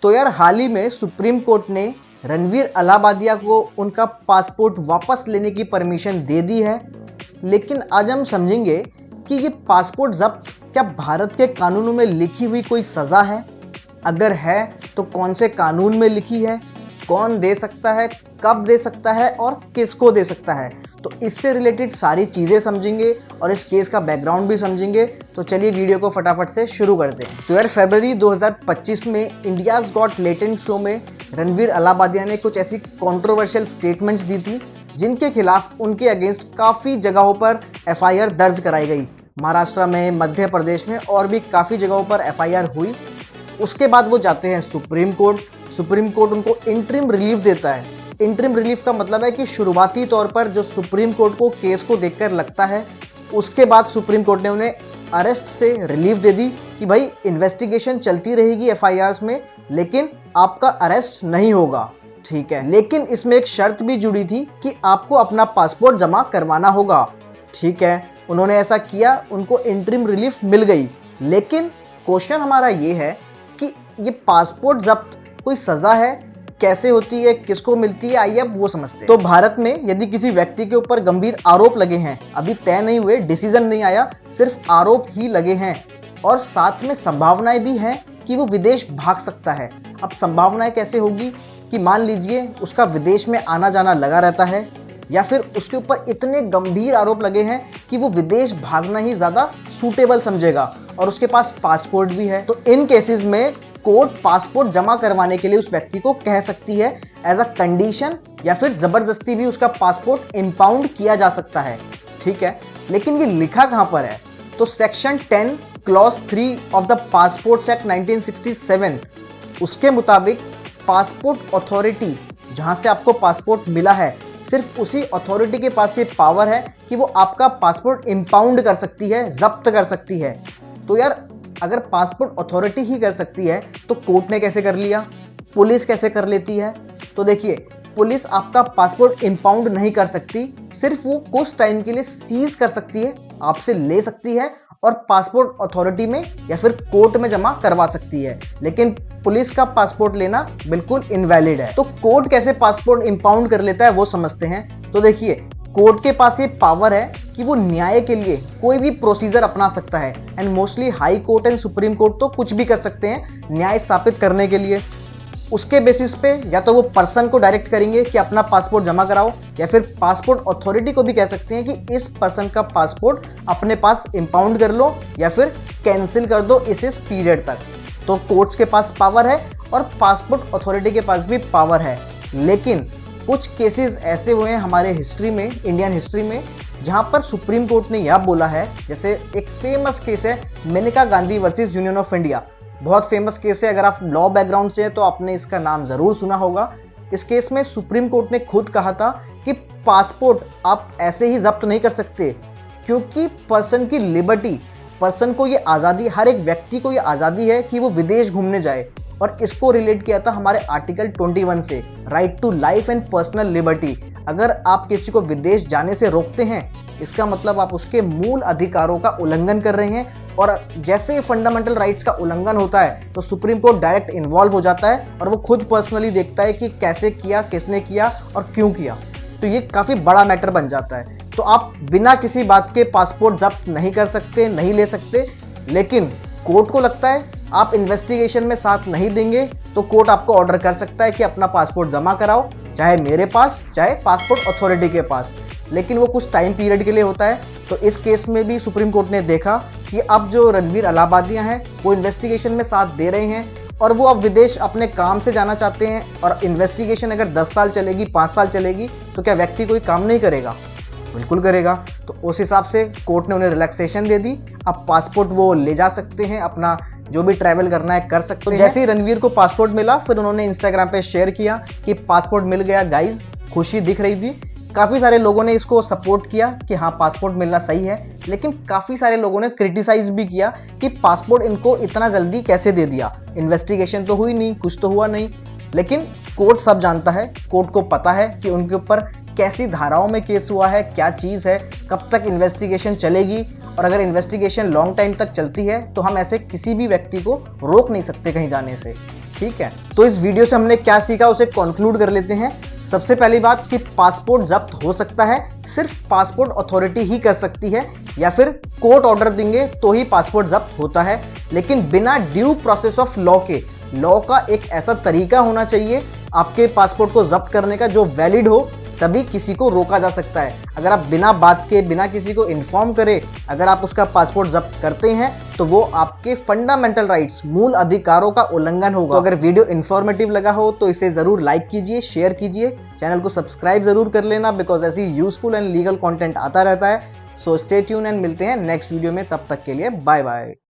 तो यार हाल ही में सुप्रीम कोर्ट ने रणवीर अलाहाबादिया को उनका पासपोर्ट वापस लेने की परमिशन दे दी है। लेकिन आज हम समझेंगे कि ये पासपोर्ट जब्त क्या भारत के कानूनों में लिखी हुई कोई सज़ा है, अगर है तो कौन से कानून में लिखी है, कौन दे सकता है, कब दे सकता है और किसको दे सकता है। तो इससे रिलेटेड सारी चीज़ें समझेंगे और इस केस का बैकग्राउंड भी समझेंगे। तो चलिए वीडियो को फटाफट से शुरू करते हैं। तो यार फरवरी 2025 में इंडियाज़ गॉट टैलेंट शो में रणवीर अलाहाबादिया ने कुछ ऐसी कंट्रोवर्शियल स्टेटमेंट्स दी थी जिनके खिलाफ उनके अगेंस्ट काफ़ी जगहों पर एफआईआर दर्ज कराई गई। महाराष्ट्र में, मध्य प्रदेश में और भी काफ़ी जगहों पर एफआईआर हुई। उसके बाद वो जाते हैं सुप्रीम कोर्ट। सुप्रीम कोर्ट उनको इंटरिम रिलीफ देता है। इंटरिम रिलीफ का मतलब है कि शुरुआती तौर पर जो सुप्रीम कोर्ट को केस को देखकर लगता है, उसके बाद सुप्रीम कोर्ट ने उन्हें अरेस्ट से रिलीफ दे दी कि भाई इन्वेस्टिगेशन चलती रहेगी एफआईआर्स में, लेकिन आपका अरेस्ट नहीं होगा, ठीक है। लेकिन इसमें एक शर्त भी जुड़ी थी कि आपको अपना पासपोर्ट जमा करवाना होगा, ठीक है। उन्होंने ऐसा किया, उनको इंटरिम रिलीफ मिल गई। लेकिन क्वेश्चन हमारा ये है कि ये पासपोर्ट जब्त कोई सजा है, कैसे होती है, किसको मिलती है, आइए अब वो समझते हैं। तो भारत में यदि किसी व्यक्ति के ऊपर गंभीर आरोप लगे हैं, अभी तय नहीं हुए, डिसीजन नहीं आया, सिर्फ आरोप ही लगे हैं और साथ में संभावनाएं भी हैं कि वो विदेश भाग सकता है। अब संभावनाएं कैसे होगी कि मान लीजिए उसका विदेश में आना जाना लगा रहता है, या फिर उसके ऊपर इतने गंभीर आरोप लगे हैं कि वो विदेश भागना ही ज्यादा सूटेबल समझेगा और उसके पास पासपोर्ट भी है। तो इन केसेस में कोर्ट पासपोर्ट जमा करवाने के लिए उस व्यक्ति को कह सकती है एज अ कंडीशन, या फिर जबरदस्ती भी उसका पासपोर्ट इंपाउंड किया जा सकता है, ठीक है। लेकिन ये लिखा कहां पर है? तो section 10 clause 3 of the passport act 1967 उसके मुताबिक पासपोर्ट अथॉरिटी, जहां से आपको पासपोर्ट मिला है, सिर्फ उसी अथॉरिटी के पास ये पावर है कि वो आपका पासपोर्ट इंपाउंड कर सकती है, जब्त कर सकती है। तो यार अगर पासपोर्ट अथॉरिटी ही कर सकती है तो कोर्ट ने कैसे कर लिया, पुलिस कैसे कर लेती है? तो देखिए, पुलिस आपका पासपोर्ट इंपाउंड नहीं कर सकती, सिर्फ वो कुछ टाइम के लिए सीज कर सकती है, आपसे ले सकती है और पासपोर्ट अथॉरिटी में या फिर कोर्ट में जमा करवा सकती है। लेकिन पुलिस का पासपोर्ट लेना बिल्कुल इनवैलिड है। तो कोर्ट कैसे पासपोर्ट इंपाउंड कर लेता है वो समझते हैं। तो देखिए, कोर्ट के पास ये पावर है कि वो न्याय के लिए कोई भी प्रोसीजर अपना सकता है, and mostly high court and supreme court तो कुछ भी कर सकते हैं न्याय स्थापित करने के लिए। उसके बेसिस पे या तो वो पर्सन को डायरेक्ट करेंगे कि अपना पासपोर्ट जमा कराओ, या फिर पासपोर्ट अथॉरिटी को भी कह सकते हैं कि इस पर्सन का पासपोर्ट अपने पास इंपाउंड कर लो या फिर कैंसिल कर दो इस पीरियड तक। तो कोर्ट्स के पास पावर है और पासपोर्ट अथॉरिटी के पास भी पावर है। लेकिन कुछ केसेस ऐसे हुए हैं हमारे हिस्ट्री में, इंडियन हिस्ट्री में, जहां पर सुप्रीम कोर्ट ने यह बोला है, जैसे एक फेमस केस है Maneka Gandhi versus union of India. बहुत फेमस केस है, अगर आप लॉ बैकग्राउंड से हैं तो आपने इसका नाम जरूर सुना होगा। इस केस में सुप्रीम कोर्ट ने खुद कहा था कि पासपोर्ट आप ऐसे ही जब्त नहीं कर सकते, क्योंकि पर्सन की लिबर्टी, पर्सन को ये आज़ादी, हर एक व्यक्ति को ये आज़ादी है कि वो विदेश घूमने जाए। और इसको रिलेट किया था हमारे आर्टिकल 21 से, right to life and personal liberty. अगर आप किसी को विदेश जाने से रोकते हैं, इसका मतलब आप उसके मूल अधिकारों का उल्लंघन कर रहे हैं। और जैसे ही फंडामेंटल राइट्स का उल्लंघन होता है तो सुप्रीम कोर्ट डायरेक्ट इन्वॉल्व हो जाता है और वो खुद पर्सनली देखता है कि कैसे किया, किसने किया और क्यों किया। तो ये काफ़ी बड़ा मैटर बन जाता है। तो आप बिना किसी बात के पासपोर्ट जब्त नहीं कर सकते, नहीं ले सकते। लेकिन कोर्ट को लगता है आप इन्वेस्टिगेशन में साथ नहीं देंगे तो कोर्ट आपको ऑर्डर कर सकता है कि अपना पासपोर्ट जमा कराओ, चाहे मेरे पास, चाहे पासपोर्ट अथॉरिटी के पास। लेकिन वो कुछ टाइम पीरियड के लिए होता है। तो इस केस में भी सुप्रीम कोर्ट ने देखा कि अब जो रणवीर अलाहाबादिया हैं वो इन्वेस्टिगेशन में साथ दे रहे हैं और वो अब विदेश अपने काम से जाना चाहते हैं, और इन्वेस्टिगेशन अगर 10 साल चलेगी, 5 साल चलेगी, तो क्या व्यक्ति कोई काम नहीं करेगा? बिल्कुल करेगा। तो उस हिसाब से कोर्ट ने उन्हें रिलैक्सेशन दे दी। अब पासपोर्ट वो ले जा सकते हैं, अपना जो भी ट्रैवल करना है कर सकते हैं। जैसे ही रणवीर को पासपोर्ट मिला, फिर उन्होंने इंस्टाग्राम पे शेयर किया कि पासपोर्ट मिल गया गाइज, खुशी दिख रही थी। काफ़ी सारे लोगों ने इसको सपोर्ट किया कि हाँ पासपोर्ट मिलना सही है, लेकिन काफ़ी सारे लोगों ने क्रिटिसाइज भी किया कि पासपोर्ट इनको इतना जल्दी कैसे दे दिया, इन्वेस्टिगेशन तो हुई नहीं, कुछ तो हुआ नहीं। लेकिन कोर्ट सब जानता है, कोर्ट को पता है कि उनके ऊपर कैसी धाराओं में केस हुआ है, क्या चीज़ है, कब तक इन्वेस्टिगेशन चलेगी, और अगर इन्वेस्टिगेशन लॉन्ग टाइम तक चलती है तो हम ऐसे किसी भी व्यक्ति को रोक नहीं सकते कहीं जाने से। ठीक है, तो इस वीडियो से हमने क्या सीखा उसे कंक्लूड कर लेते हैं। सबसे पहली बात कि पासपोर्ट जब्त हो सकता है, सिर्फ पासपोर्ट अथॉरिटी ही कर सकती है, या फिर कोर्ट ऑर्डर देंगे तो ही पासपोर्ट जब्त होता है, लेकिन बिना ड्यू प्रोसेस ऑफ लॉ के। लॉ का एक ऐसा तरीका होना चाहिए आपके पासपोर्ट को जब्त करने का जो वैलिड हो, तभी किसी को रोका जा सकता है। अगर आप बिना बात के, बिना किसी को इन्फॉर्म करे अगर आप उसका पासपोर्ट जब्त करते हैं तो वो आपके फंडामेंटल राइट्स, मूल अधिकारों का उल्लंघन होगा। तो अगर वीडियो इन्फॉर्मेटिव लगा हो तो इसे जरूर लाइक कीजिए, शेयर कीजिए, चैनल को सब्सक्राइब जरूर कर लेना, बिकॉज ऐसी यूजफुल एंड लीगल कंटेंट आता रहता है। सो स्टे ट्यून एंड मिलते हैं नेक्स्ट वीडियो में, तब तक के लिए बाय बाय।